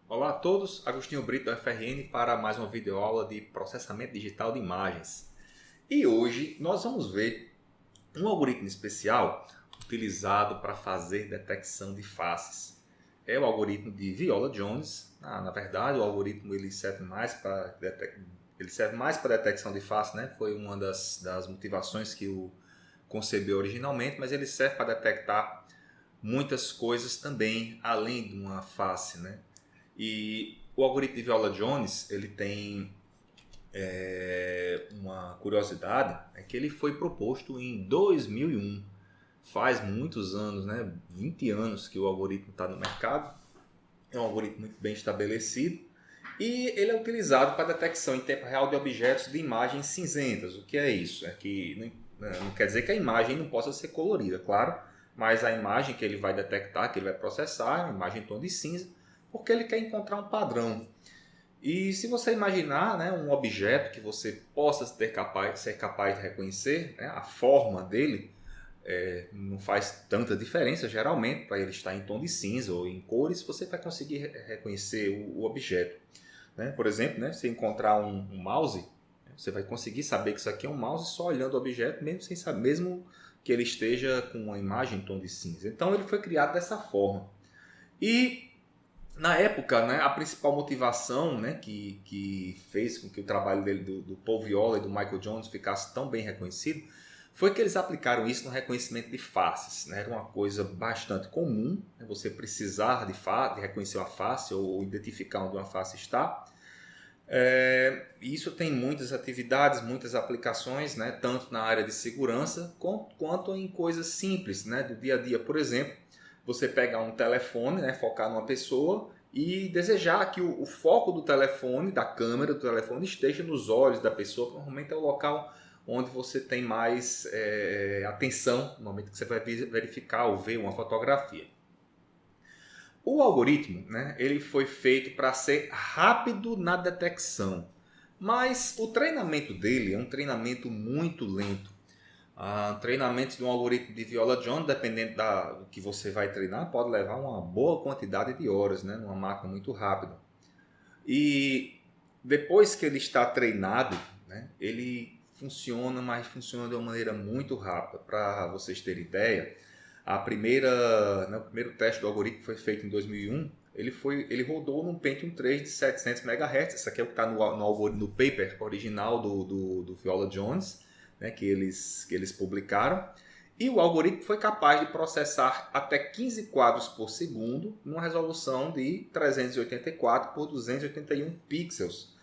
Olá a todos, Agostinho Brito da FRN para mais uma videoaula de processamento digital de imagens. E hoje nós vamos ver um algoritmo especial utilizado para fazer detecção de faces. É o algoritmo de Viola-Jones. Na verdade, o algoritmo ele serve mais para detecção de face, né? Foi uma das motivações que o concebeu originalmente, mas ele serve para detectar muitas coisas também além de uma face, né? E o algoritmo de Viola-Jones, ele tem uma curiosidade, é que ele foi proposto em 2001. Faz muitos anos, né? 20 anos que o algoritmo está no mercado. É um algoritmo muito bem estabelecido. E ele é utilizado para detecção em tempo real de objetos de imagens cinzentas. O que é isso? É que não quer dizer que a imagem não possa ser colorida, claro, mas a imagem que ele vai detectar, que ele vai processar, é uma imagem em tom de cinza, porque ele quer encontrar um padrão. E se você imaginar, né, um objeto que você possa ser capaz de reconhecer, né, a forma dele não faz tanta diferença geralmente para ele estar em tom de cinza ou em cores, você vai conseguir reconhecer o objeto. Né? Por exemplo, né, se encontrar um mouse, você vai conseguir saber que isso aqui é um mouse só olhando o objeto, mesmo sem saber, mesmo que ele esteja com uma imagem em tom de cinza. Então ele foi criado dessa forma. E na época, né, a principal motivação, né, que fez com que o trabalho dele, do Paul Viola e do Michael Jones ficasse tão bem reconhecido, foi que eles aplicaram isso no reconhecimento de faces. Né? Era uma coisa bastante comum, né, você precisar de reconhecer uma face ou identificar onde uma face está. Isso tem muitas atividades, muitas aplicações, né, tanto na área de segurança quanto em coisas simples, né, do dia a dia. Por exemplo, você pegar um telefone, né, focar numa pessoa e desejar que o foco do telefone, da câmera do telefone, esteja nos olhos da pessoa, que normalmente é o local onde você tem mais atenção no momento que você vai verificar ou ver uma fotografia. O algoritmo, né, ele foi feito para ser rápido na detecção, mas o treinamento dele é um treinamento muito lento. Treinamentos de um algoritmo de Viola-Jones, dependendo do que você vai treinar, pode levar uma boa quantidade de horas, né, numa máquina muito rápida. E depois que ele está treinado, né, ele funciona, mas funciona de uma maneira muito rápida. Para vocês terem ideia, o primeiro teste do algoritmo foi feito em 2001. Ele rodou num Pentium 3 de 700 MHz. Isso aqui é o que está no paper original do Viola-Jones, né, que eles publicaram. E o algoritmo foi capaz de processar até 15 quadros por segundo numa resolução de 384 por 281 pixels.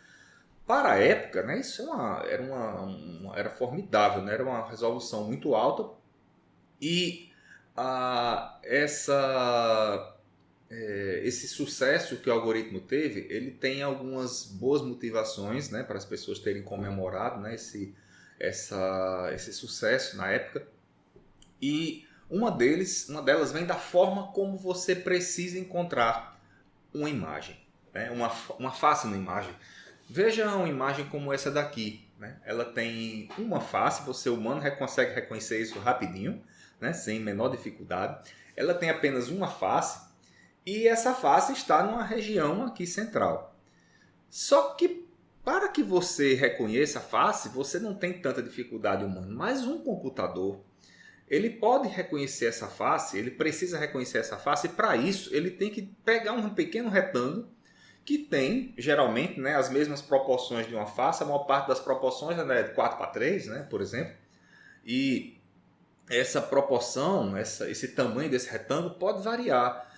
Para a época, né, isso era formidável, né, era uma resolução muito alta. E esse sucesso que o algoritmo teve, ele tem algumas boas motivações, né, para as pessoas terem comemorado, né, esse sucesso na época. E uma delas vem da forma como você precisa encontrar uma imagem, né, uma face na imagem. Veja uma imagem como essa daqui. Né? Ela tem uma face, você humano consegue reconhecer isso rapidinho, né? Sem menor dificuldade. Ela tem apenas uma face e essa face está numa região aqui central. Só que para que você reconheça a face, você não tem tanta dificuldade humana, mas um computador ele pode reconhecer essa face, ele precisa reconhecer essa face e para isso ele tem que pegar um pequeno retângulo que tem, geralmente, né, as mesmas proporções de uma face. A maior parte das proporções é de 4:3, né, por exemplo. E essa proporção, esse tamanho desse retângulo pode variar.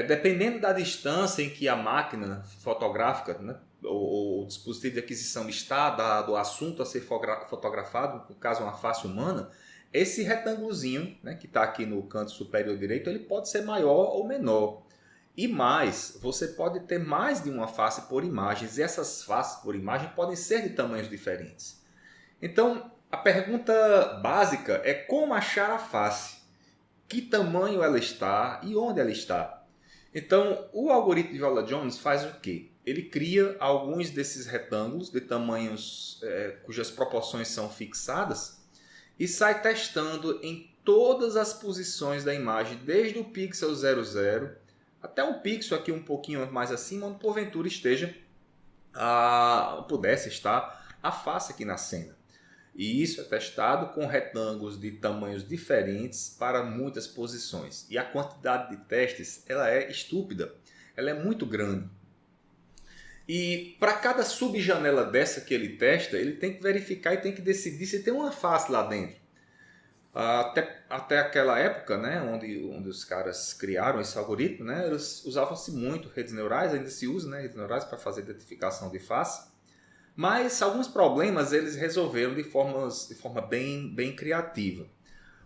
Dependendo da distância em que a máquina fotográfica, né, ou o dispositivo de aquisição está do assunto a ser fotografado, no caso uma face humana, esse retângulozinho, né, que está aqui no canto superior direito, ele pode ser maior ou menor. E mais, você pode ter mais de uma face por imagens, e essas faces por imagem podem ser de tamanhos diferentes. Então, a pergunta básica é como achar a face, que tamanho ela está e onde ela está. Então, o algoritmo de Viola-Jones faz o quê? Ele cria alguns desses retângulos de tamanhos cujas proporções são fixadas e sai testando em todas as posições da imagem, desde o pixel 00 até um pixel aqui um pouquinho mais acima, onde porventura pudesse estar a face aqui na cena. E isso é testado com retângulos de tamanhos diferentes para muitas posições. E a quantidade de testes ela é estúpida, ela é muito grande. E para cada subjanela dessa que ele testa, ele tem que verificar e tem que decidir se tem uma face lá dentro. Até aquela época, né, onde os caras criaram esse algoritmo, né, usavam-se muito redes neurais, ainda se usa, né, redes neurais para fazer identificação de face. Mas alguns problemas eles resolveram de forma bem criativa.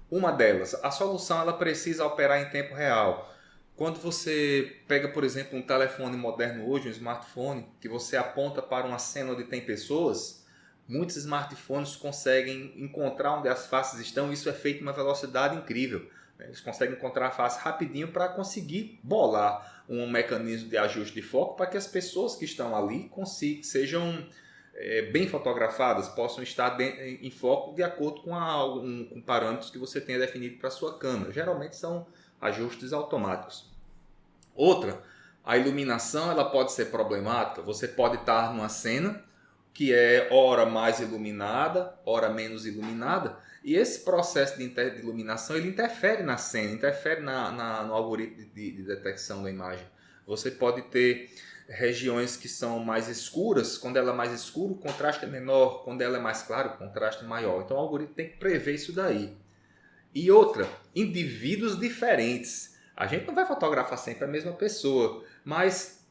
Uma delas, a solução ela precisa operar em tempo real. Quando você pega, por exemplo, um telefone moderno hoje, um smartphone, que você aponta para uma cena onde tem pessoas, muitos smartphones conseguem encontrar onde as faces estão. Isso é feito em uma velocidade incrível. Eles conseguem encontrar a face rapidinho para conseguir bolar um mecanismo de ajuste de foco para que as pessoas que estão ali sejam bem fotografadas, possam estar em foco de acordo com parâmetros que você tenha definido para a sua câmera. Geralmente são ajustes automáticos. Outra, a iluminação ela pode ser problemática. Você pode estar numa cena que é hora mais iluminada, hora menos iluminada, e esse processo de iluminação ele interfere na cena, interfere no algoritmo de detecção da imagem. Você pode ter regiões que são mais escuras, quando ela é mais escura o contraste é menor, quando ela é mais clara o contraste é maior. Então o algoritmo tem que prever isso daí. E outra, indivíduos diferentes. A gente não vai fotografar sempre a mesma pessoa, mas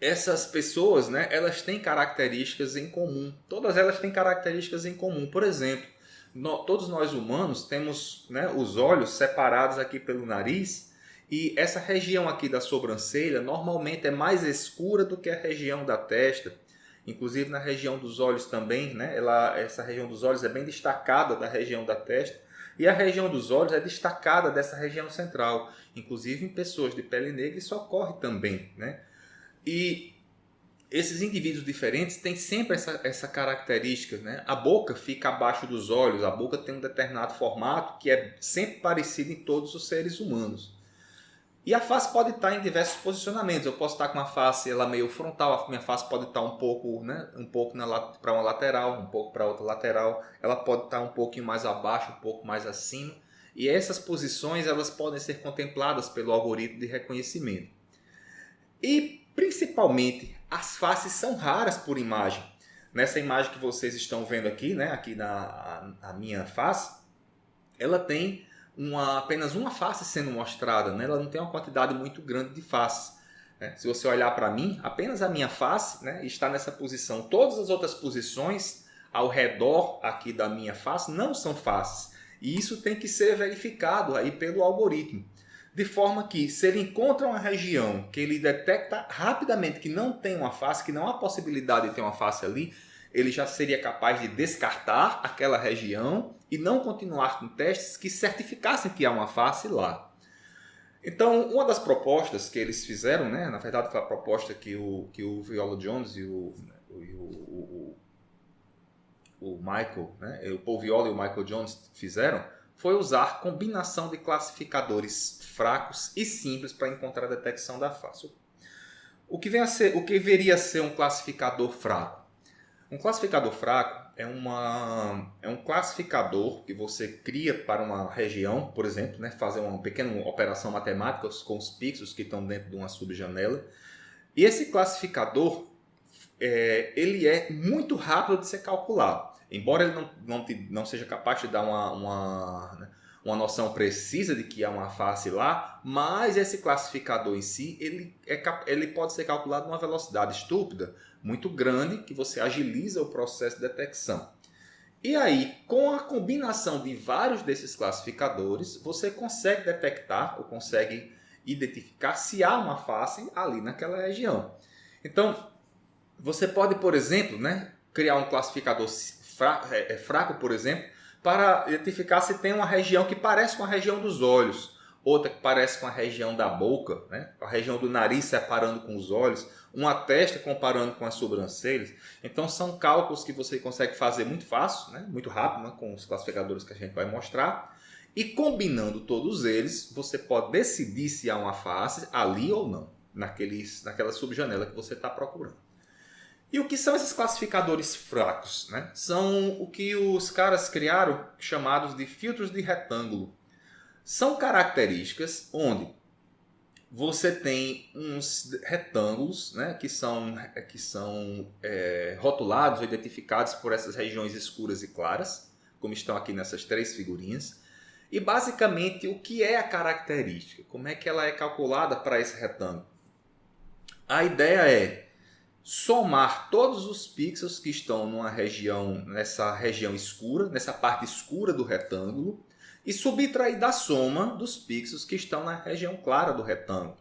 essas pessoas, né, elas têm características em comum. Todas elas têm características em comum. Por exemplo, todos nós humanos temos, né, os olhos separados aqui pelo nariz, e essa região aqui da sobrancelha normalmente é mais escura do que a região da testa. Inclusive na região dos olhos também, né, essa região dos olhos é bem destacada da região da testa. E a região dos olhos é destacada dessa região central. Inclusive em pessoas de pele negra isso ocorre também, né? E esses indivíduos diferentes têm sempre essa característica, né? A boca fica abaixo dos olhos, a boca tem um determinado formato que é sempre parecido em todos os seres humanos. E a face pode estar em diversos posicionamentos. Eu posso estar com a face ela meio frontal, a minha face pode estar um pouco, né, para uma lateral, um pouco para outra lateral. Ela pode estar um pouquinho mais abaixo, um pouco mais acima. E essas posições elas podem ser contempladas pelo algoritmo de reconhecimento. E principalmente as faces são raras por imagem. Nessa imagem que vocês estão vendo aqui, né, aqui a minha face, ela tem apenas uma face sendo mostrada, né? Ela não tem uma quantidade muito grande de faces. Né? Se você olhar para mim, apenas a minha face, né, está nessa posição. Todas as outras posições ao redor aqui da minha face não são faces. E isso tem que ser verificado aí pelo algoritmo. De forma que, se ele encontra uma região que ele detecta rapidamente que não tem uma face, que não há possibilidade de ter uma face ali, ele já seria capaz de descartar aquela região e não continuar com testes que certificassem que há uma face lá. Então, uma das propostas que eles fizeram, né, na verdade foi a proposta que o Viola Jones e o Michael, né, o Paul Viola e o Michael Jones fizeram, foi usar combinação de classificadores fracos e simples para encontrar a detecção da face. O que viria a ser um classificador fraco? Um classificador fraco é um classificador que você cria para uma região, por exemplo, né, fazer uma pequena operação matemática com os pixels que estão dentro de uma subjanela. E esse classificador ele é muito rápido de ser calculado. Embora ele não seja capaz de dar uma noção precisa de que há uma face lá, mas esse classificador em si ele pode ser calculado numa velocidade estúpida, muito grande, que você agiliza o processo de detecção. E aí, com a combinação de vários desses classificadores, você consegue detectar ou consegue identificar se há uma face ali naquela região. Então, você pode, por exemplo, né, criar um classificador fraco, por exemplo, para identificar se tem uma região que parece com a região dos olhos, outra que parece com a região da boca, né, a região do nariz separando com os olhos, uma testa comparando com as sobrancelhas. Então são cálculos que você consegue fazer muito fácil, né, muito rápido, né, com os classificadores que a gente vai mostrar. E combinando todos eles, você pode decidir se há uma face ali ou não, naquela subjanela que você está procurando. E o que são esses classificadores fracos? Né? São o que os caras criaram, chamados de filtros de retângulo. São características onde você tem uns retângulos, né, que são rotulados ou identificados por essas regiões escuras e claras, como estão aqui nessas 3 figurinhas. E basicamente o que é a característica? Como é que ela é calculada para esse retângulo? A ideia é somar todos os pixels que estão nessa região escura, nessa parte escura do retângulo, e subtrair da soma dos pixels que estão na região clara do retângulo.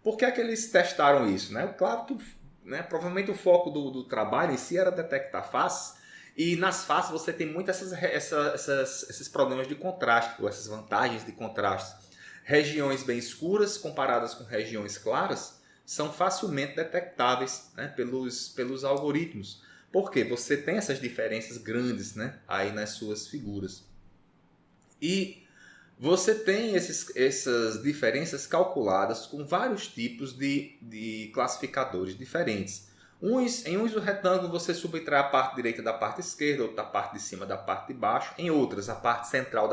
Por que é que eles testaram isso? Né? Claro que provavelmente o foco do trabalho em si era detectar faces, e nas faces você tem muito esses problemas de contraste, ou essas vantagens de contraste. Regiões bem escuras comparadas com regiões claras são facilmente detectáveis, né, pelos algoritmos. Porque você tem essas diferenças grandes, né, aí nas suas figuras. E você tem essas diferenças calculadas com vários tipos de classificadores diferentes. Em uns o retângulo você subtrai a parte direita da parte esquerda, outra a parte de cima da parte de baixo. Em outras, a parte central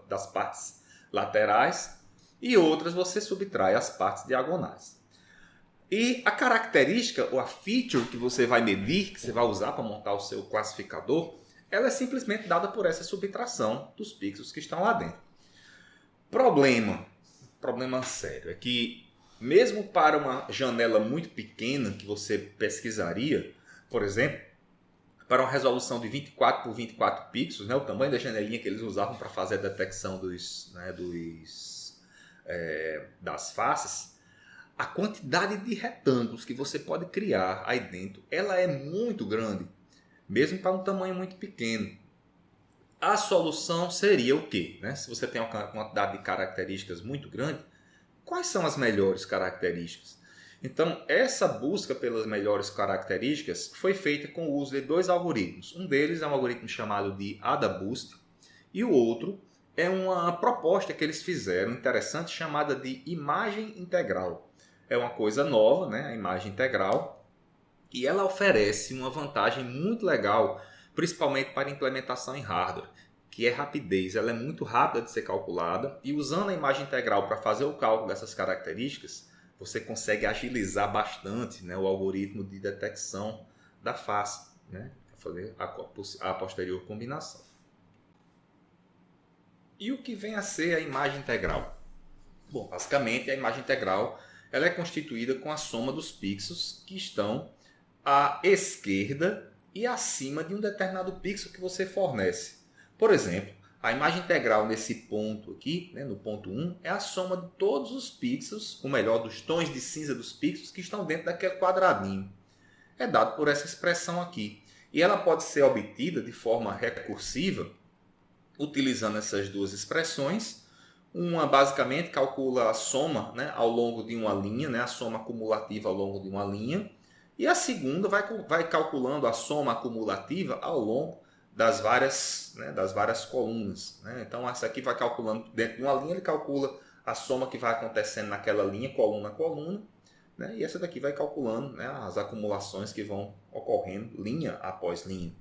das partes laterais. E outras você subtrai as partes diagonais. E a característica, ou a feature que você vai medir, que você vai usar para montar o seu classificador, ela é simplesmente dada por essa subtração dos pixels que estão lá dentro. Problema sério, é que mesmo para uma janela muito pequena que você pesquisaria, por exemplo, para uma resolução de 24 por 24 pixels, né, o tamanho da janelinha que eles usavam para fazer a detecção das faces, a quantidade de retângulos que você pode criar aí dentro, ela é muito grande, mesmo para um tamanho muito pequeno. A solução seria o quê? Né? Se você tem uma quantidade de características muito grande, quais são as melhores características? Então, essa busca pelas melhores características foi feita com o uso de 2 algoritmos. Um deles é um algoritmo chamado de AdaBoost e o outro é uma proposta que eles fizeram interessante chamada de imagem integral. É uma coisa nova, né? A imagem integral, e ela oferece uma vantagem muito legal, principalmente para implementação em hardware, que é rapidez. Ela é muito rápida de ser calculada e usando a imagem integral para fazer o cálculo dessas características, você consegue agilizar bastante, né, o algoritmo de detecção da face, né, para fazer a posterior combinação. E o que vem a ser a imagem integral? Bom, basicamente a imagem integral ela é constituída com a soma dos pixels que estão à esquerda e acima de um determinado pixel que você fornece. Por exemplo, a imagem integral nesse ponto aqui, né, no ponto 1, é a soma de todos os pixels, ou melhor, dos tons de cinza dos pixels que estão dentro daquele quadradinho. É dado por essa expressão aqui. E ela pode ser obtida de forma recursiva, utilizando essas duas expressões. Uma basicamente calcula a soma, né, ao longo de uma linha, né, a soma acumulativa ao longo de uma linha. E a segunda vai calculando a soma acumulativa ao longo das várias colunas. Né? Então, essa aqui vai calculando dentro de uma linha, ele calcula a soma que vai acontecendo naquela linha, coluna a coluna. Né? E essa daqui vai calculando, né, as acumulações que vão ocorrendo linha após linha.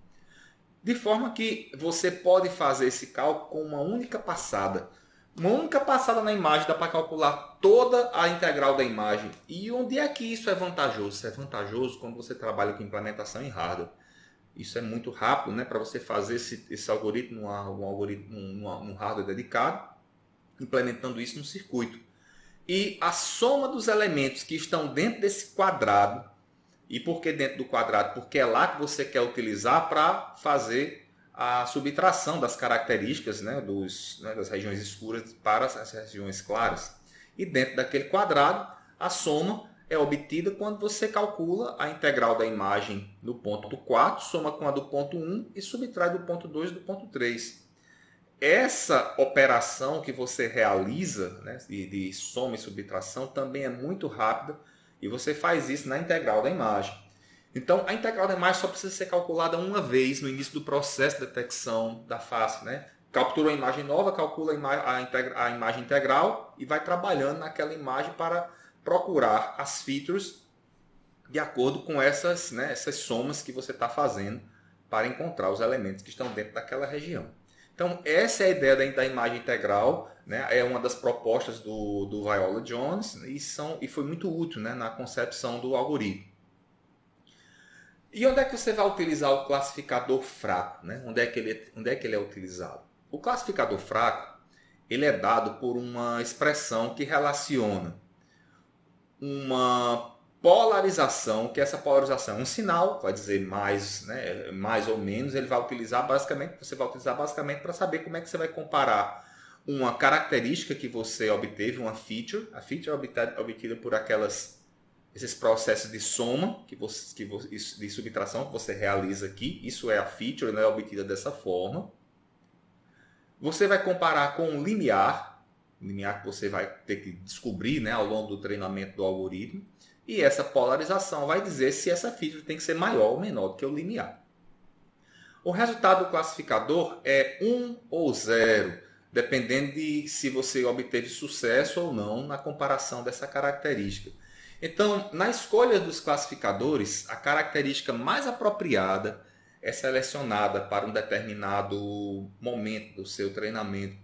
De forma que você pode fazer esse cálculo com uma única passada. Uma única passada na imagem dá para calcular toda a integral da imagem. E onde é que isso é vantajoso? Isso é vantajoso quando você trabalha com implementação em hardware. Isso é muito rápido, né, para você fazer esse algoritmo num hardware dedicado, implementando isso no circuito. E a soma dos elementos que estão dentro desse quadrado, e por que dentro do quadrado? Porque é lá que você quer utilizar para fazer a subtração das características, né, das regiões escuras para as regiões claras. E dentro daquele quadrado, a soma é obtida quando você calcula a integral da imagem no ponto 4, soma com a do ponto 1 e subtrai do ponto 2 e do ponto 3. Essa operação que você realiza, né, de soma e subtração também é muito rápida e você faz isso na integral da imagem. Então, a integral da imagem só precisa ser calculada uma vez no início do processo de detecção da face, né? capturou a imagem nova, calcula a imagem integral e vai trabalhando naquela imagem para procurar as features de acordo com essas, né, essas somas que você está fazendo para encontrar os elementos que estão dentro daquela região. Então, essa é a ideia da imagem integral, né? É uma das propostas do Viola Jones e foi muito útil, né, na concepção do algoritmo. E onde é que você vai utilizar o classificador fraco? Né? Onde é que ele é utilizado? O classificador fraco ele é dado por uma expressão que relaciona uma polarização, que essa polarização é um sinal, vai dizer mais, né, mais ou menos, você vai utilizar basicamente para saber como é que você vai comparar uma característica que você obteve, uma feature, a feature é obtida por esses processos de soma, de subtração que você realiza aqui, isso é a feature, né, obtida dessa forma. Você vai comparar com um limiar que você vai ter que descobrir, né, ao longo do treinamento do algoritmo. E essa polarização vai dizer se essa feature tem que ser maior ou menor do que o limiar. O resultado do classificador é 1 ou 0, dependendo de se você obteve sucesso ou não na comparação dessa característica. Então, na escolha dos classificadores, a característica mais apropriada é selecionada para um determinado momento do seu treinamento.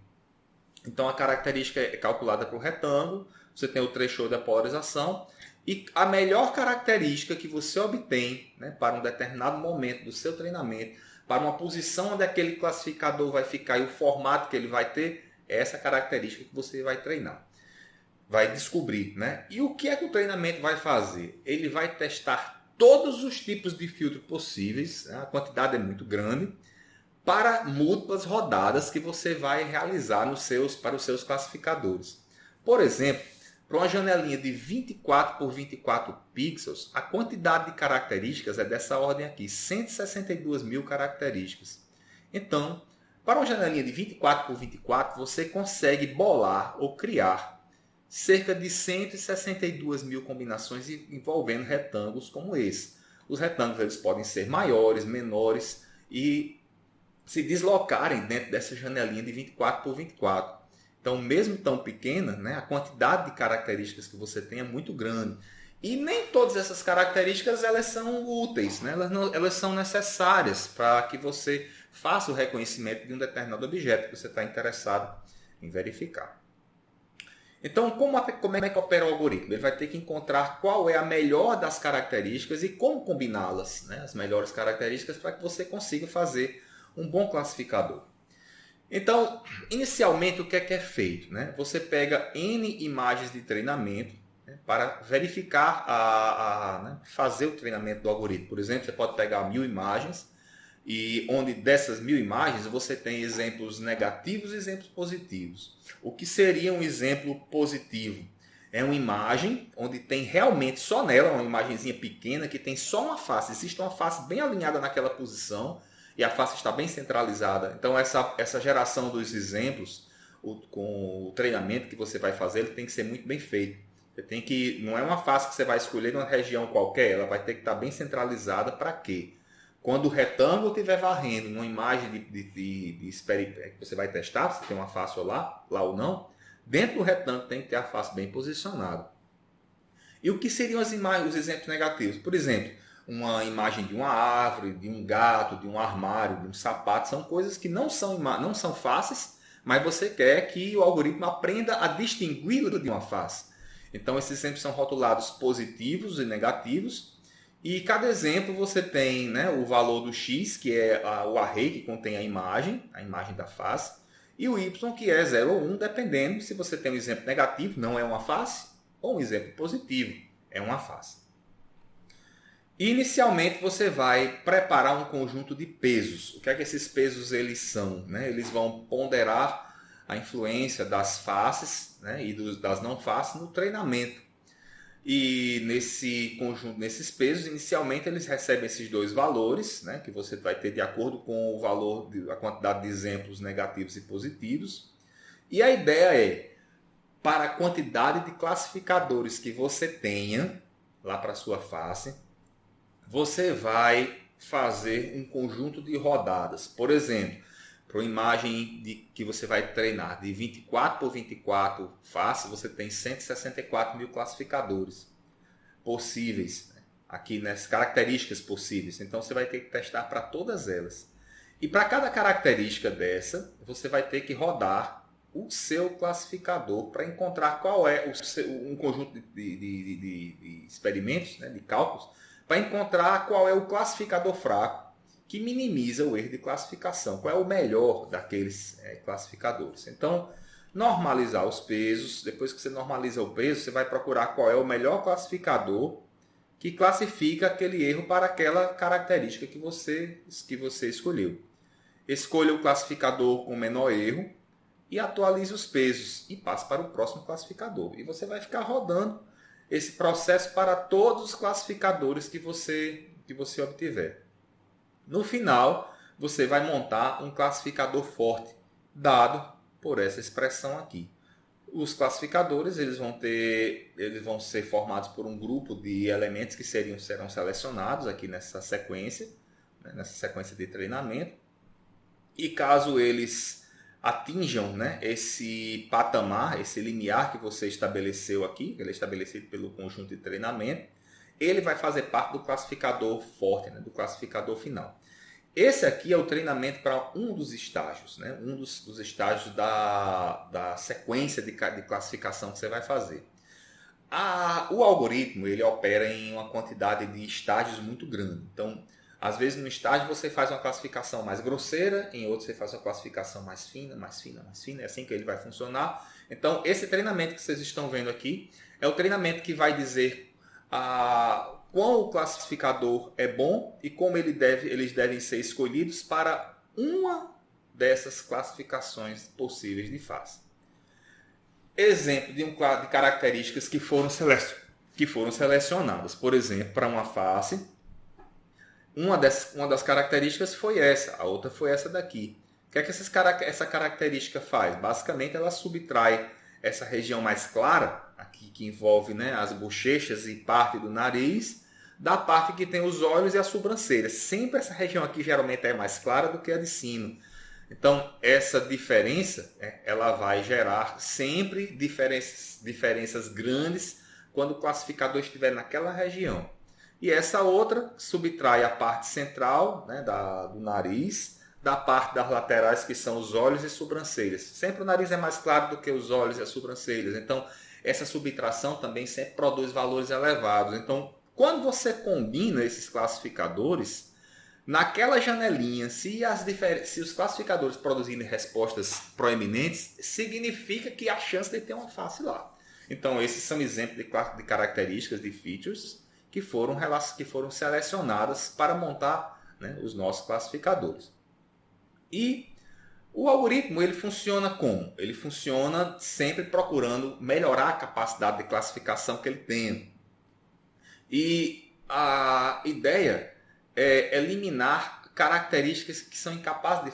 Então, a característica é calculada para o retângulo, você tem o threshold da polarização, e a melhor característica que você obtém, né, para um determinado momento do seu treinamento, para uma posição onde aquele classificador vai ficar e o formato que ele vai ter, é essa característica que você vai treinar. Vai descobrir, né? E o que é que o treinamento vai fazer? Ele vai testar todos os tipos de filtro possíveis, né? A quantidade é muito grande, para múltiplas rodadas que você vai realizar para os seus classificadores. Por exemplo, para uma janelinha de 24 por 24 pixels, a quantidade de características é dessa ordem aqui, 162 mil características. Então, para uma janelinha de 24 por 24, você consegue bolar ou criar cerca de 162 mil combinações envolvendo retângulos como esse. Os retângulos eles podem ser maiores, menores e se deslocarem dentro dessa janelinha de 24 por 24. Então, mesmo tão pequena, né, a quantidade de características que você tem é muito grande. E nem todas essas características elas são úteis, né? Elas são necessárias para que você faça o reconhecimento de um determinado objeto que você está interessado em verificar. Então, como é que opera o algoritmo? Ele vai ter que encontrar qual é a melhor das características e como combiná-las, né? As melhores características para que você consiga fazer um bom classificador. Então, inicialmente, o que é feito? Né? Você pega N imagens de treinamento, né, para verificar, né, fazer o treinamento do algoritmo. Por exemplo, você pode pegar 1000 imagens, e onde dessas 1000 imagens você tem exemplos negativos e exemplos positivos. O que seria um exemplo positivo? É uma imagem onde tem realmente só nela, uma imagenzinha pequena, que tem só uma face. Existe uma face bem alinhada naquela posição, e a face está bem centralizada. Então, essa geração dos exemplos, com o treinamento que você vai fazer, ele tem que ser muito bem feito. Não é uma face que você vai escolher numa região qualquer, ela vai ter que estar bem centralizada. Para quê? Quando o retângulo estiver varrendo uma imagem que você vai testar, se tem uma face lá ou não, dentro do retângulo tem que ter a face bem posicionada. E o que seriam os exemplos negativos? Por exemplo, uma imagem de uma árvore, de um gato, de um armário, de um sapato, são coisas que não são fáceis, mas você quer que o algoritmo aprenda a distingui-lo de uma face. Então, esses exemplos são rotulados positivos e negativos, e cada exemplo você tem, né, o valor do x, que é o array que contém a imagem da face, e o y, que é 0 ou 1, dependendo se você tem um exemplo negativo, não é uma face, ou um exemplo positivo, é uma face. Inicialmente você vai preparar um conjunto de pesos. O que é que esses pesos eles são? Né? Eles vão ponderar a influência das faces, né, e das não faces no treinamento. E nesse conjunto, nesses pesos, inicialmente eles recebem esses dois valores, né, que você vai ter de acordo com o valor, a quantidade de exemplos negativos e positivos. E a ideia é, para a quantidade de classificadores que você tenha lá para a sua face, você vai fazer um conjunto de rodadas. Por exemplo, Para uma imagem que você vai treinar de 24 por 24 faces, você tem 164 mil classificadores possíveis, né? Aqui nas características possíveis. Então você vai ter que testar para todas elas. E para cada característica dessa, você vai ter que rodar o seu classificador para encontrar qual é um conjunto de experimentos, né, de cálculos, para encontrar qual é o classificador fraco que minimiza o erro de classificação, qual é o melhor daqueles classificadores. Então, normalizar os pesos, depois que você normaliza o peso, você vai procurar qual é o melhor classificador que classifica aquele erro para aquela característica que você escolheu. Escolha o classificador com menor erro e atualize os pesos e passe para o próximo classificador. E você vai ficar rodando esse processo para todos os classificadores que você obtiver. No final, você vai montar um classificador forte, dado por essa expressão aqui. Os classificadores eles vão ser formados por um grupo de elementos que serão selecionados aqui nessa sequência, né, nessa sequência de treinamento. E caso eles atinjam, né, esse patamar, esse limiar que você estabeleceu aqui, que ele é estabelecido pelo conjunto de treinamento, ele vai fazer parte do classificador forte, né, do classificador final. Esse aqui é o treinamento para um dos estágios, né, um dos estágios da sequência de classificação que você vai fazer. O algoritmo ele opera em uma quantidade de estágios muito grande. Então, às vezes no estágio você faz uma classificação mais grosseira, em outro você faz uma classificação mais fina, mais fina, mais fina, é assim que ele vai funcionar. Então, esse treinamento que vocês estão vendo aqui é o treinamento que vai dizer quão o classificador é bom e como eles devem ser escolhidos para uma dessas classificações possíveis de face. Exemplo de características que foram selecionadas. Por exemplo, para uma face, uma das características foi essa, a outra foi essa daqui. O que é que essa característica faz? Basicamente, ela subtrai essa região mais clara, aqui que envolve, né, as bochechas e parte do nariz, da parte que tem os olhos e as sobrancelhas. Sempre essa região aqui geralmente é mais clara do que a de cima. Então, essa diferença, ela vai gerar sempre diferenças grandes quando o classificador estiver naquela região. E essa outra subtrai a parte central, né, do nariz, da parte das laterais, que são os olhos e sobrancelhas. Sempre o nariz é mais claro do que os olhos e as sobrancelhas. Então, essa subtração também sempre produz valores elevados. Então, quando você combina esses classificadores, naquela janelinha, se os classificadores produzirem respostas proeminentes, significa que há chance de ter uma face lá. Então, esses são exemplos de características, de features, que foram selecionadas para montar, né, os nossos classificadores. E o algoritmo ele funciona como? Ele funciona sempre procurando melhorar a capacidade de classificação que ele tem. E a ideia é eliminar características que são incapazes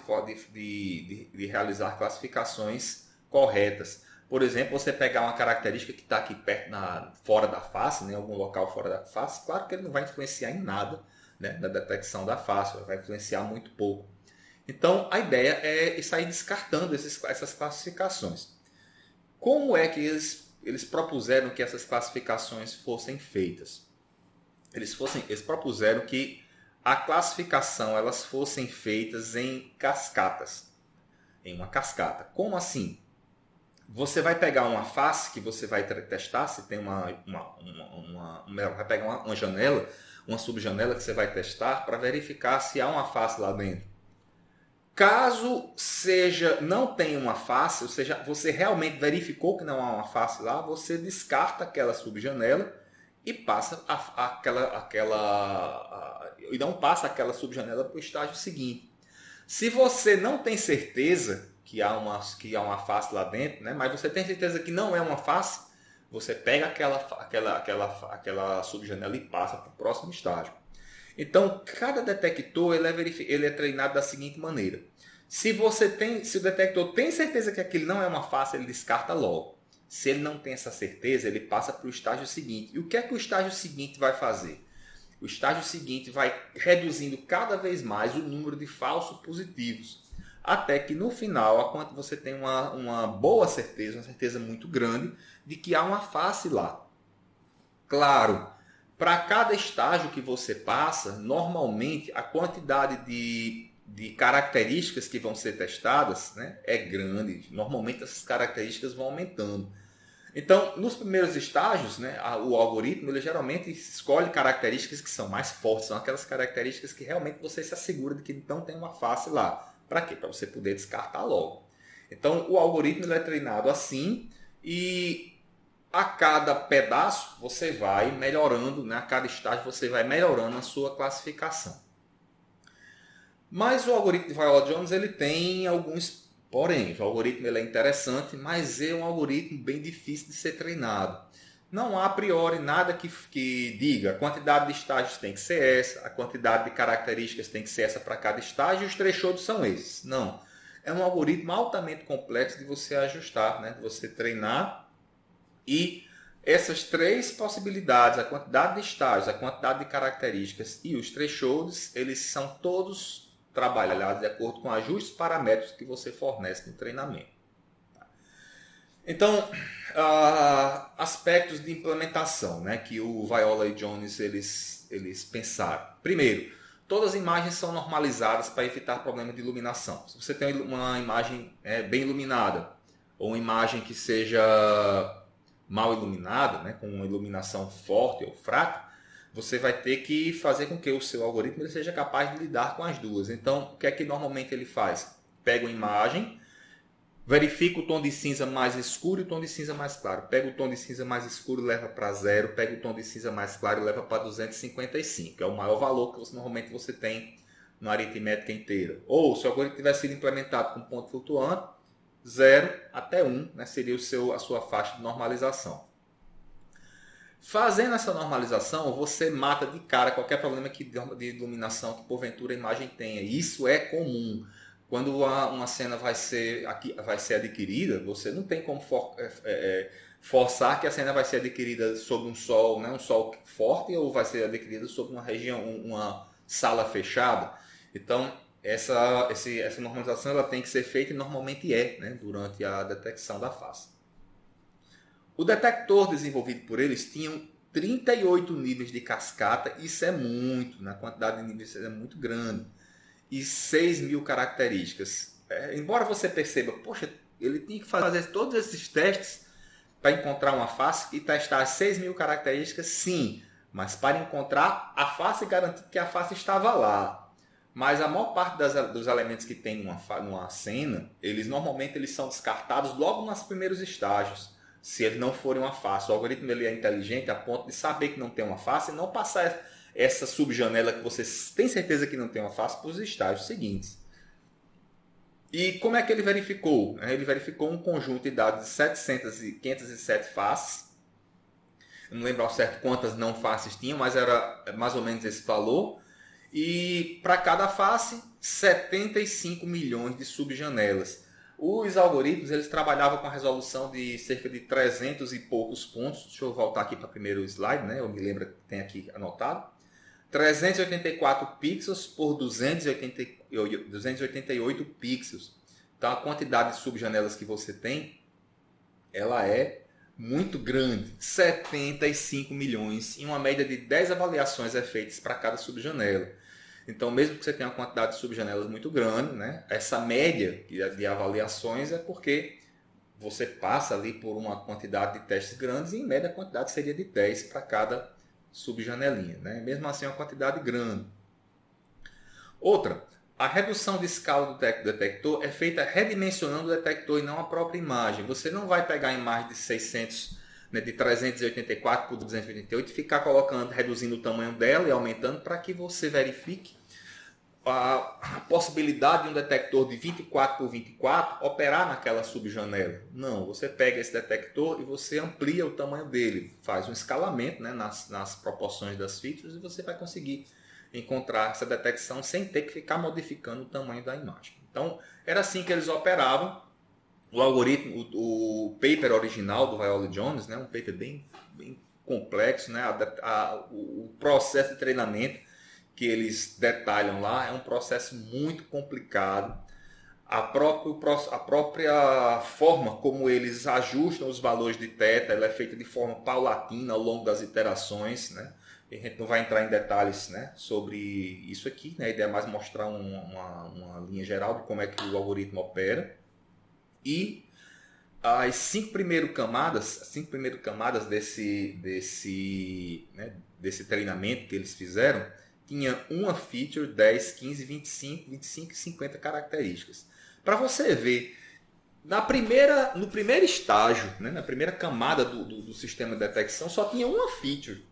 de realizar classificações corretas. Por exemplo, você pegar uma característica que está aqui perto, fora da face, em algum local fora da face, claro que ele não vai influenciar em nada, né, na detecção da face, vai influenciar muito pouco. Então, a ideia é sair descartando essas classificações. Como é que eles propuseram que essas classificações fossem feitas? Eles propuseram que a classificação elas fossem feitas em cascatas, em uma cascata. Como assim? Você vai pegar uma face que você vai testar, se tem vai pegar uma janela, uma subjanela que você vai testar para verificar se há uma face lá dentro. Caso não tenha uma face, ou seja, você realmente verificou que não há uma face lá, você descarta aquela subjanela e passa e não passa aquela subjanela para o estágio seguinte. Se você não tem certeza que há uma face lá dentro, né, mas você tem certeza que não é uma face, você pega aquela subjanela e passa para o próximo estágio. Então, cada detector ele é treinado da seguinte maneira. Se o detector tem certeza que aquilo não é uma face, ele descarta logo. Se ele não tem essa certeza, ele passa para o estágio seguinte. E o que é que o estágio seguinte vai fazer? O estágio seguinte vai reduzindo cada vez mais o número de falsos positivos. até que no final você tem uma boa certeza, uma certeza muito grande de que há uma face lá. Claro, para cada estágio que você passa, normalmente a quantidade de características que vão ser testadas, né, é grande. Normalmente essas características vão aumentando. Então, nos primeiros estágios, né, o algoritmo ele geralmente escolhe características que são mais fortes, são aquelas características que realmente você se assegura de que não tem uma face lá. Para quê? Para você poder descartar logo. Então, o algoritmo ele é treinado assim e a cada pedaço você vai melhorando, né, a cada estágio você vai melhorando a sua classificação. Mas o algoritmo de Viola-Jones ele tem alguns porém. O algoritmo ele é interessante, mas é um algoritmo bem difícil de ser treinado. Não há a priori nada que diga a quantidade de estágios tem que ser essa, a quantidade de características tem que ser essa para cada estágio e os thresholds são esses. Não. É um algoritmo altamente complexo de você ajustar, né? De você treinar e essas três possibilidades, a quantidade de estágios, a quantidade de características e os thresholds, eles são todos trabalhados de acordo com ajustes paramétricos que você fornece no treinamento. Então, aspectos de implementação, né, que o Viola e Jones eles pensaram. Primeiro, todas as imagens são normalizadas para evitar problema de iluminação. Se você tem uma imagem bem iluminada ou uma imagem que seja mal iluminada, né, com uma iluminação forte ou fraca, você vai ter que fazer com que o seu algoritmo ele seja capaz de lidar com as duas. Então, o que é que normalmente ele faz? Pega uma imagem, verifica o tom de cinza mais escuro e o tom de cinza mais claro. Pega o tom de cinza mais escuro e leva para 0. Pega o tom de cinza mais claro e leva para 255. Que é o maior valor que normalmente você tem na aritmética inteira. Ou, se o algoritmo tiver sido implementado com ponto flutuante, 0 até 1, né, seria a sua faixa de normalização. Fazendo essa normalização, você mata de cara qualquer problema de iluminação que porventura a imagem tenha. Isso é comum. Quando uma cena vai ser adquirida, você não tem como forçar que a cena vai ser adquirida sob um sol, né, um sol forte, ou vai ser adquirida sob uma região, uma sala fechada. Então, essa normalização ela tem que ser feita e normalmente né, durante a detecção da face. O detector desenvolvido por eles tinha 38 níveis de cascata, isso é muito, na quantidade de níveis é muito grande, e 6.000 características. Embora você perceba, poxa, ele tinha que fazer todos esses testes para encontrar uma face e testar as 6.000 características, sim, mas para encontrar a face e garantir que a face estava lá. Mas a maior parte dos elementos que tem numa cena, normalmente são descartados logo nos primeiros estágios. Se eles não forem uma face, o algoritmo ele é inteligente a ponto de saber que não tem uma face e não passar essa subjanela que você tem certeza que não tem uma face para os estágios seguintes. E como é que ele verificou? Ele verificou um conjunto de dados de 507 faces. Eu não lembro ao certo quantas não faces tinham, mas era mais ou menos esse valor. E para cada face, 75 milhões de subjanelas. Os algoritmos eles trabalhavam com a resolução de cerca de 300 e poucos pontos. Deixa eu voltar aqui para o primeiro slide, né? Eu me lembro que tem aqui anotado. 384 pixels por 288 pixels. Então a quantidade de subjanelas que você tem, ela é muito grande. 75 milhões e uma média de 10 avaliações é feita para cada subjanela. Então, mesmo que você tenha uma quantidade de subjanelas muito grande, né, essa média de avaliações é porque você passa ali por uma quantidade de testes grandes e, em média, a quantidade seria de 10 para cada subjanelinha. Né? Mesmo assim, é uma quantidade grande. Outra, a redução de escala do detector é feita redimensionando o detector e não a própria imagem. Você não vai pegar a imagem de 600, né, de 384 por 288 e ficar reduzindo o tamanho dela e aumentando para que você verifique a possibilidade de um detector de 24 por 24 operar naquela subjanela. Não, você pega esse detector e você amplia o tamanho dele, faz um escalamento, né, nas proporções das features e você vai conseguir encontrar essa detecção sem ter que ficar modificando o tamanho da imagem. Então, era assim que eles operavam. O algoritmo, o paper original do Viola Jones, né, um paper bem complexo, né, o processo de treinamento que eles detalham lá é um processo muito complicado. a própria forma como eles ajustam os valores de θ, ela é feita de forma paulatina ao longo das iterações, né? A gente não vai entrar em detalhes, né, sobre isso aqui, né? A ideia é mais mostrar uma linha geral de como é que o algoritmo opera. E as cinco primeiras camadas desse treinamento que eles fizeram, tinha uma feature, 10, 15, 25 e 50 características. Para você ver, no primeiro estágio, né, na primeira camada do sistema de detecção, só tinha uma feature.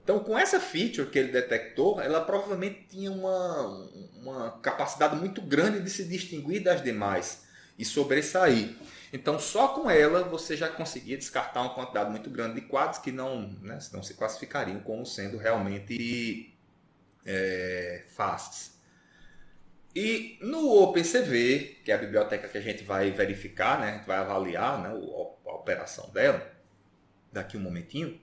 Então, com essa feature que ele detectou, ela provavelmente tinha uma capacidade muito grande de se distinguir das demais e sobressair. Então, só com ela você já conseguia descartar uma quantidade muito grande de quadros que não se classificariam como sendo realmente fáceis. E no OpenCV, que é a biblioteca que a gente vai verificar, né, a gente vai avaliar, né, a operação dela, daqui um momentinho,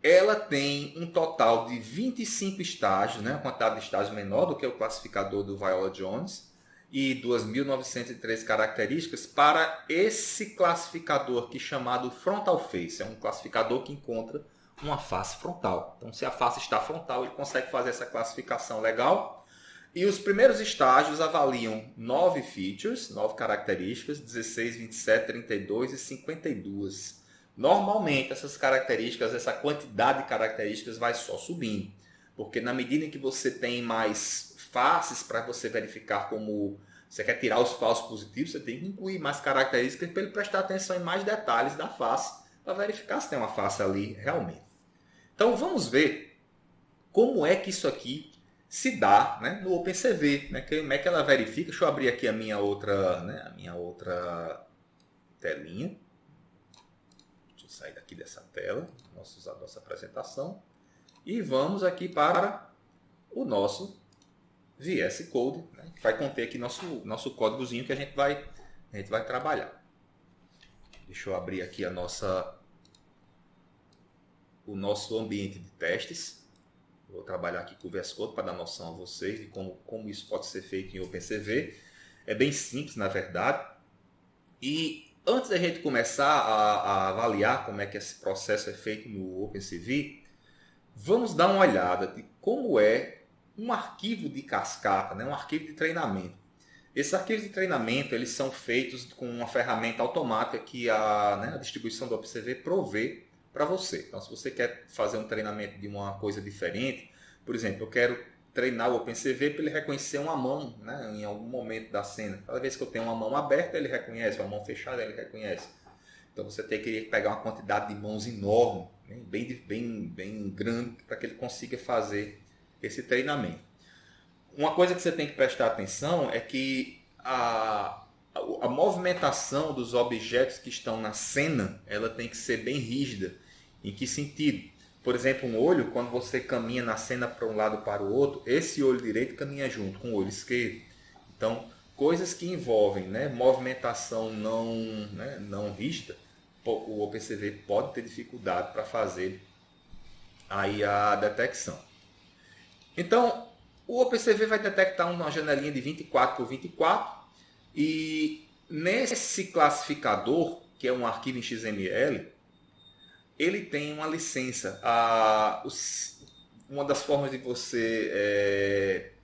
ela tem um total de 25 estágios, né, uma quantidade de estágios menor do que o classificador do Viola Jones, e 2.903 características para esse classificador aqui chamado Frontal Face. É um classificador que encontra uma face frontal. Então, se a face está frontal, ele consegue fazer essa classificação legal. E os primeiros estágios avaliam 9 features, 9 características, 16, 27, 32 e 52. Normalmente, essas características, essa quantidade de características vai só subindo. Porque na medida em que você tem mais faces para você verificar como você quer tirar os falsos positivos, você tem que incluir mais características para ele prestar atenção em mais detalhes da face, para verificar se tem uma face ali realmente. Então vamos ver como é que isso aqui se dá, né, no OpenCV, né, como é que ela verifica. Deixa eu abrir aqui a minha outra telinha. Deixa eu sair daqui dessa tela, usar nossa apresentação. E vamos aqui para o nosso VS Code, né, que vai conter aqui nosso códigozinho que a gente vai trabalhar. Deixa eu abrir aqui o nosso ambiente de testes. Vou trabalhar aqui com o VS Code para dar noção a vocês de como isso pode ser feito em OpenCV. É bem simples, na verdade. E antes da gente começar a avaliar como é que esse processo é feito no OpenCV, vamos dar uma olhada de como é um arquivo de cascata, né? Um arquivo de treinamento. Esses arquivos de treinamento eles são feitos com uma ferramenta automática que a distribuição do OpenCV provê para você. Então, se você quer fazer um treinamento de uma coisa diferente, por exemplo, eu quero treinar o OpenCV para ele reconhecer uma mão, né, em algum momento da cena. Cada vez que eu tenho uma mão aberta, ele reconhece, uma mão fechada, ele reconhece. Então, você tem que pegar uma quantidade de mãos enorme, né, bem grande, para que ele consiga fazer esse treinamento. Uma coisa que você tem que prestar atenção é que a movimentação dos objetos que estão na cena, ela tem que ser bem rígida. Em que sentido? Por exemplo, um olho, quando você caminha na cena para um lado para o outro, esse olho direito caminha junto com o olho esquerdo. Então, coisas que envolvem, né, movimentação não rígida, o OpenCV pode ter dificuldade para fazer aí a detecção. Então, o OpenCV vai detectar uma janelinha de 24 por 24 e nesse classificador, que é um arquivo em XML, ele tem uma licença. Uma das formas de você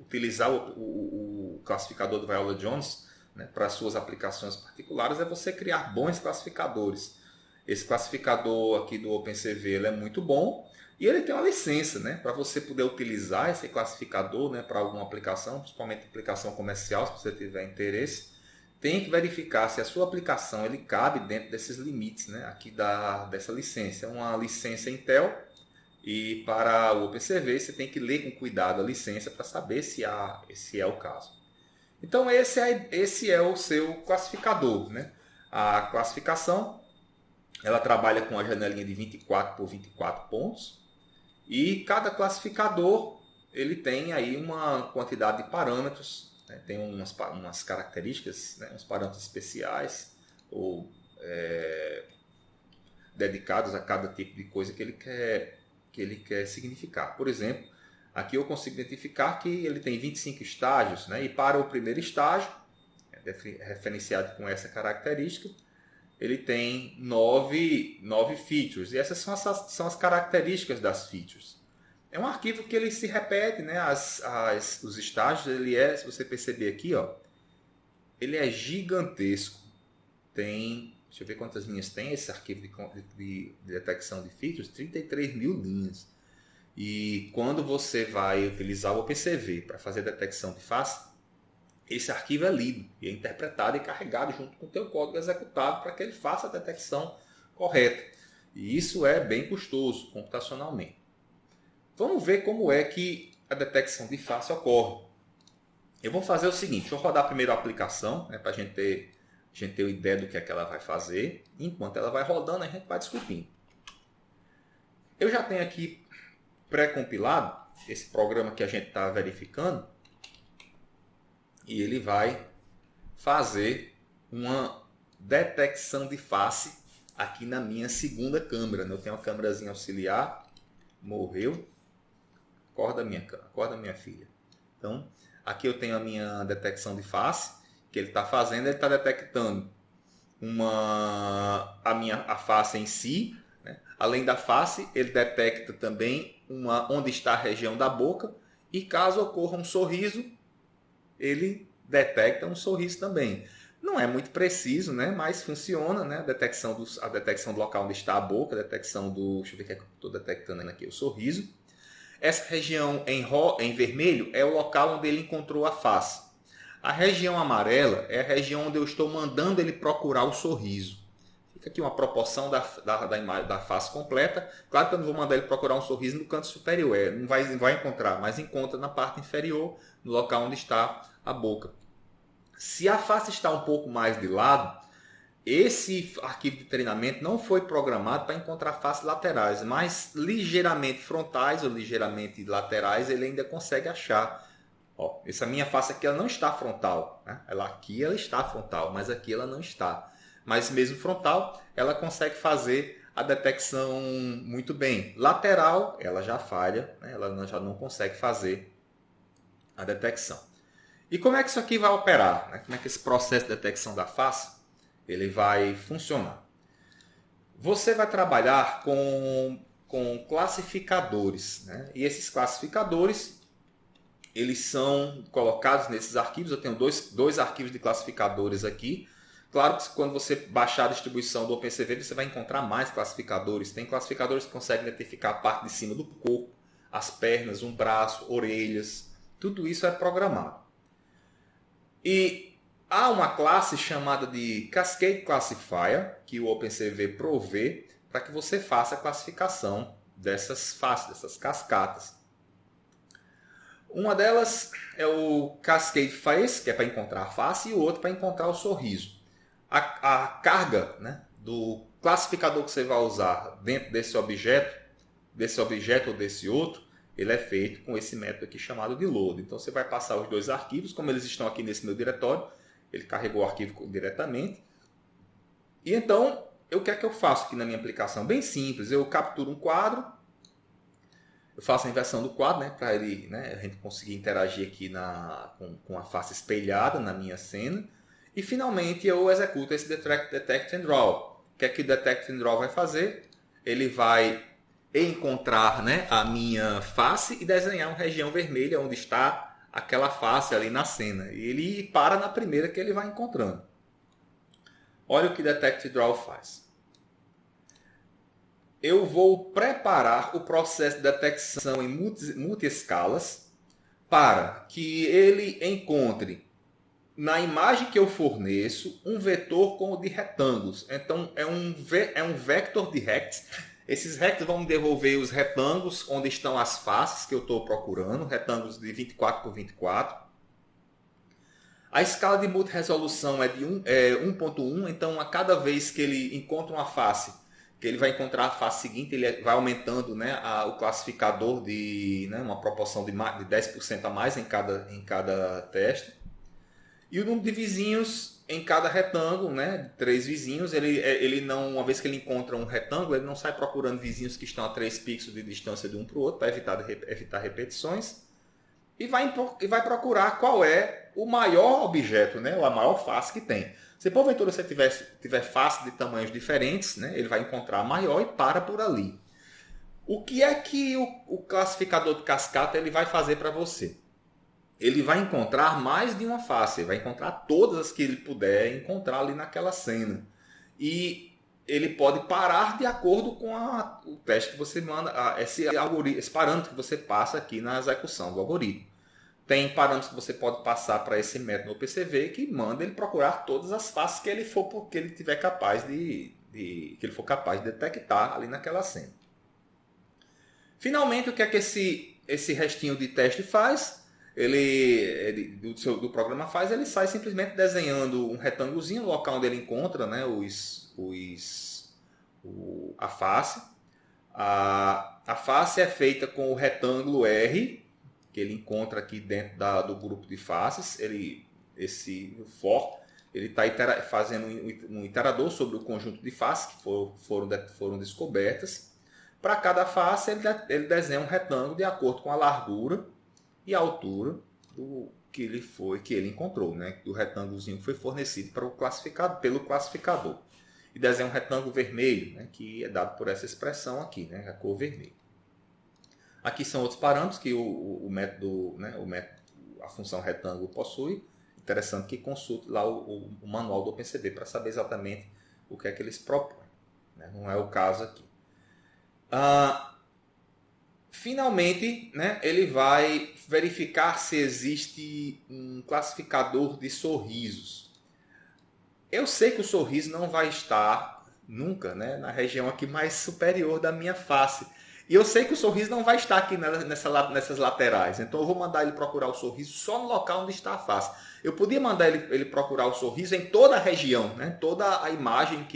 utilizar o classificador do Viola Jones, né, para suas aplicações particulares é você criar bons classificadores. Esse classificador aqui do OpenCV ele é muito bom. E ele tem uma licença, né, para você poder utilizar esse classificador, né, para alguma aplicação, principalmente aplicação comercial, se você tiver interesse. Tem que verificar se a sua aplicação ele cabe dentro desses limites, né, aqui dessa licença. É uma licença Intel e para o OpenCV você tem que ler com cuidado a licença para saber se é o caso. Então esse é o seu classificador, né? A classificação ela trabalha com a janelinha de 24 por 24 pontos. E cada classificador ele tem aí uma quantidade de parâmetros, né? Tem umas características, né? Uns parâmetros especiais ou dedicados a cada tipo de coisa que ele quer significar. Por exemplo, Aqui eu consigo identificar que ele tem 25 estágios, né? E para o primeiro estágio, referenciado com essa característica, ele tem 9 features. E essas são as características das features. É um arquivo que ele se repete, né? Os estágios, ele se você perceber aqui, ó, ele é gigantesco. Deixa eu ver quantas linhas tem esse arquivo de detecção de features, 33 mil linhas. E quando você vai utilizar o OpenCV para fazer detecção de face, esse arquivo é lido e é interpretado e carregado junto com o teu código executado para que ele faça a detecção correta. E isso é bem custoso computacionalmente. Vamos ver como é que a detecção de face ocorre. Eu vou fazer o seguinte, deixa eu rodar primeiro a aplicação, né, para a gente ter uma ideia do que é que ela vai fazer. Enquanto ela vai rodando, a gente vai discutindo. Eu já tenho aqui pré-compilado esse programa que a gente está verificando e ele vai fazer uma detecção de face aqui na minha segunda câmera. Eu tenho uma câmerazinha auxiliar, morreu, acorda minha filha. Então, aqui eu tenho a minha detecção de face que ele está fazendo, ele está detectando a face em si, né? Além da face, ele detecta também onde está a região da boca e caso ocorra um sorriso, ele detecta um sorriso também. Não é muito preciso, né? Mas funciona, né? A detecção do local onde está a boca, a detecção do... Deixa eu ver o que é que eu estou detectando aqui, o sorriso. Essa região em vermelho é o local onde ele encontrou a face. A região amarela é a região onde eu estou mandando ele procurar o sorriso. Fica aqui uma proporção da face completa. Claro que eu não vou mandar ele procurar um sorriso no canto superior. Não vai encontrar, mas encontra na parte inferior, no local onde está a boca. Se a face está um pouco mais de lado, esse arquivo de treinamento não foi programado para encontrar faces laterais, mas ligeiramente frontais ou ligeiramente laterais ele ainda consegue achar. Ó, essa minha face aqui ela não está frontal, né? Aqui ela está frontal, mas aqui ela não está. Mas mesmo frontal, ela consegue fazer a detecção muito bem. Lateral, ela já falha, né? Ela já não consegue fazer a detecção. E como é que isso aqui vai operar, né? Como é que esse processo de detecção da face ele vai funcionar? Você vai trabalhar com classificadores, né? E esses classificadores eles são colocados nesses arquivos. Eu tenho dois arquivos de classificadores aqui. Claro que quando você baixar a distribuição do OpenCV, você vai encontrar mais classificadores. Tem classificadores que conseguem identificar a parte de cima do corpo, as pernas, um braço, orelhas. Tudo isso é programado. E há uma classe chamada de Cascade Classifier, que o OpenCV provê para que você faça a classificação dessas faces, dessas cascatas. Uma delas é o Cascade Face, que é para encontrar a face, e o outro para encontrar o sorriso. A carga, né, do classificador que você vai usar dentro desse objeto ou desse outro, ele é feito com esse método aqui chamado de load. Então você vai passar os dois arquivos, como eles estão aqui nesse meu diretório, ele carregou o arquivo diretamente. E então, o que é que eu faço aqui na minha aplicação? Bem simples, eu capturo um quadro, eu faço a inversão do quadro, né, para ele, né, a gente conseguir interagir aqui com a face espelhada na minha cena. E finalmente eu executo esse Detect and Draw. O que é que o Detect and Draw vai fazer? Ele vai encontrar, né, a minha face e desenhar uma região vermelha onde está aquela face ali na cena. E ele para na primeira que ele vai encontrando. Olha o que Detect and Draw faz. Eu vou preparar o processo de detecção em multi-escalas para que ele encontre na imagem que eu forneço um vetor como de retângulos. Então é um vector de rects. Esses rects vão me devolver os retângulos onde estão as faces que eu estou procurando, retângulos de 24 por 24. A escala de multi-resolução é de 1.1, então a cada vez que ele encontra uma face, que ele vai encontrar a face seguinte, ele vai aumentando, né, o classificador de, né, uma proporção de 10% a mais em cada teste. E o número de vizinhos em cada retângulo, né? 3 vizinhos, ele não, uma vez que ele encontra um retângulo, ele não sai procurando vizinhos que estão a 3 pixels de distância de um para o outro, para evitar repetições. E vai procurar qual é o maior objeto, né? Ou a maior face que tem. Se porventura você tiver face de tamanhos diferentes, né? Ele vai encontrar a maior e para por ali. O que é que o classificador de cascata ele vai fazer para você? Ele vai encontrar mais de uma face, ele vai encontrar todas as que ele puder encontrar ali naquela cena. E ele pode parar de acordo com o teste que você manda, esse parâmetro que você passa aqui na execução do algoritmo. Tem parâmetros que você pode passar para esse método OpenCV que manda ele procurar todas as faces que ele tiver capaz que ele for capaz de detectar ali naquela cena. Finalmente, o que é que esse restinho de teste faz? Do programa faz, ele sai simplesmente desenhando um retângulozinho no local onde ele encontra, né, a face. A face é feita com o retângulo R, que ele encontra aqui dentro do grupo de faces. Esse for, ele está fazendo um iterador sobre o conjunto de faces que foram descobertas. Para cada face, ele desenha um retângulo de acordo com a largura e a altura que ele encontrou, né? Do retângulozinho que foi fornecido pelo classificador. E desenha um retângulo vermelho, né? Que é dado por essa expressão aqui, né? A cor vermelha. Aqui são outros parâmetros que o método, a função retângulo possui. Interessante que consulte lá o manual do OpenCV para saber exatamente o que é que eles propõem, né? Não é o caso aqui. Finalmente, né, ele vai verificar se existe um classificador de sorrisos. Eu sei que o sorriso não vai estar nunca, né, na região aqui mais superior da minha face. E eu sei que o sorriso não vai estar aqui nessas laterais. Então eu vou mandar ele procurar o sorriso só no local onde está a face. Eu podia mandar ele procurar o sorriso em toda a região, né? Toda a imagem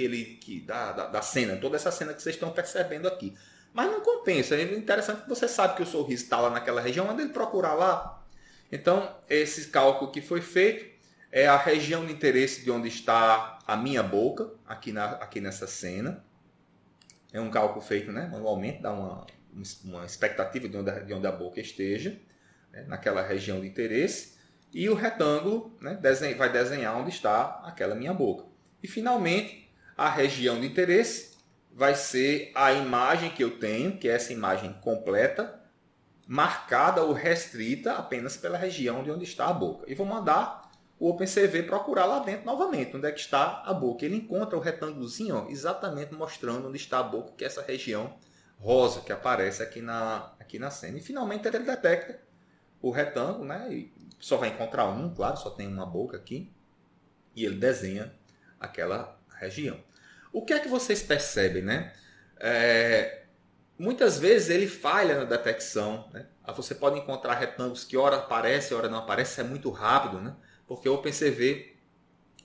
da cena, toda essa cena que vocês estão percebendo aqui. Mas não compensa. É interessante que você sabe que o sorriso está lá naquela região, manda ele procurar lá. Então, esse cálculo que foi feito é a região de interesse de onde está a minha boca, aqui nessa cena. É um cálculo feito, né, manualmente, dá uma expectativa de onde a boca esteja, né, naquela região de interesse. E o retângulo, né, vai desenhar onde está aquela minha boca. E, finalmente, a região de interesse vai ser a imagem que eu tenho, que é essa imagem completa, marcada ou restrita apenas pela região de onde está a boca. E vou mandar o OpenCV procurar lá dentro novamente, onde é que está a boca. Ele encontra o retângulozinho, exatamente mostrando onde está a boca, que é essa região rosa que aparece aqui na cena. E finalmente ele detecta o retângulo, né? E só vai encontrar um, claro, só tem uma boca aqui. E ele desenha aquela região. O que é que vocês percebem, né? Muitas vezes ele falha na detecção, né? Você pode encontrar retângulos que ora aparece, ora não aparece, é muito rápido, né? Porque o OpenCV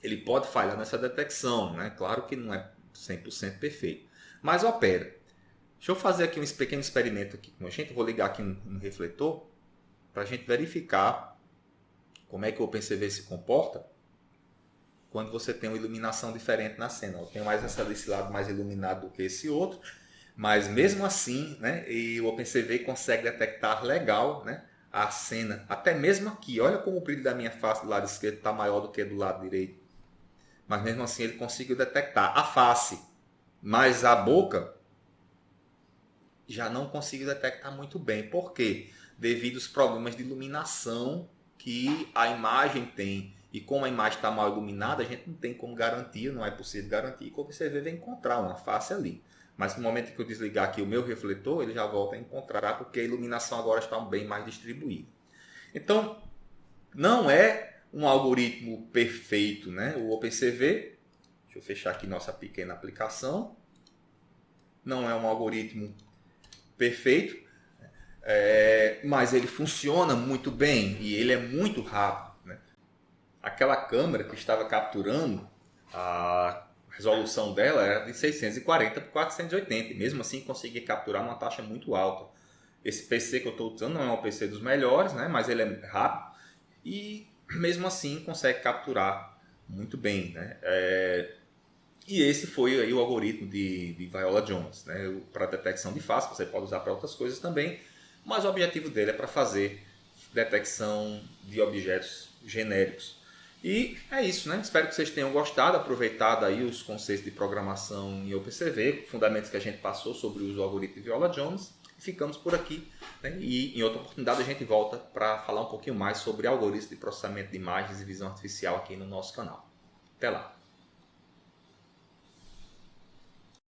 ele pode falhar nessa detecção, né? Claro que não é 100% perfeito, mas opera. Deixa eu fazer aqui um pequeno experimento aqui com a gente. Vou ligar aqui um refletor para a gente verificar como é que o OpenCV se comporta quando você tem uma iluminação diferente na cena. Eu tenho mais esse lado mais iluminado do que esse outro, mas mesmo assim, né, e o OpenCV consegue detectar legal, né, a cena, até mesmo aqui. Olha como o brilho da minha face do lado esquerdo está maior do que do lado direito. Mas mesmo assim ele conseguiu detectar a face, mas a boca já não conseguiu detectar muito bem. Por quê? Devido aos problemas de iluminação que a imagem tem. E como a imagem está mal iluminada, a gente não tem como garantir, não é possível garantir que o OpenCV vai encontrar uma face ali. Mas no momento que eu desligar aqui o meu refletor, ele já volta a encontrar, porque a iluminação agora está bem mais distribuída. Então, não é um algoritmo perfeito, né? O OpenCV, deixa eu fechar aqui nossa pequena aplicação, não é um algoritmo perfeito, mas ele funciona muito bem e ele é muito rápido, né? Aquela câmera que estava capturando, a resolução dela era de 640 por 480, e mesmo assim conseguia capturar uma taxa muito alta. Esse PC que eu estou usando não é um PC dos melhores, né? Mas ele é rápido e mesmo assim consegue capturar muito bem, né? E esse foi aí o algoritmo de Viola Jones, né? Para detecção de face, você pode usar para outras coisas também, mas o objetivo dele é para fazer detecção de objetos genéricos. E é isso, né? Espero que vocês tenham gostado, aproveitado aí os conceitos de programação em OpenCV, fundamentos que a gente passou sobre o uso do algoritmo de Viola Jones. Ficamos por aqui, né? E em outra oportunidade a gente volta para falar um pouquinho mais sobre algoritmos de processamento de imagens e visão artificial aqui no nosso canal. Até lá!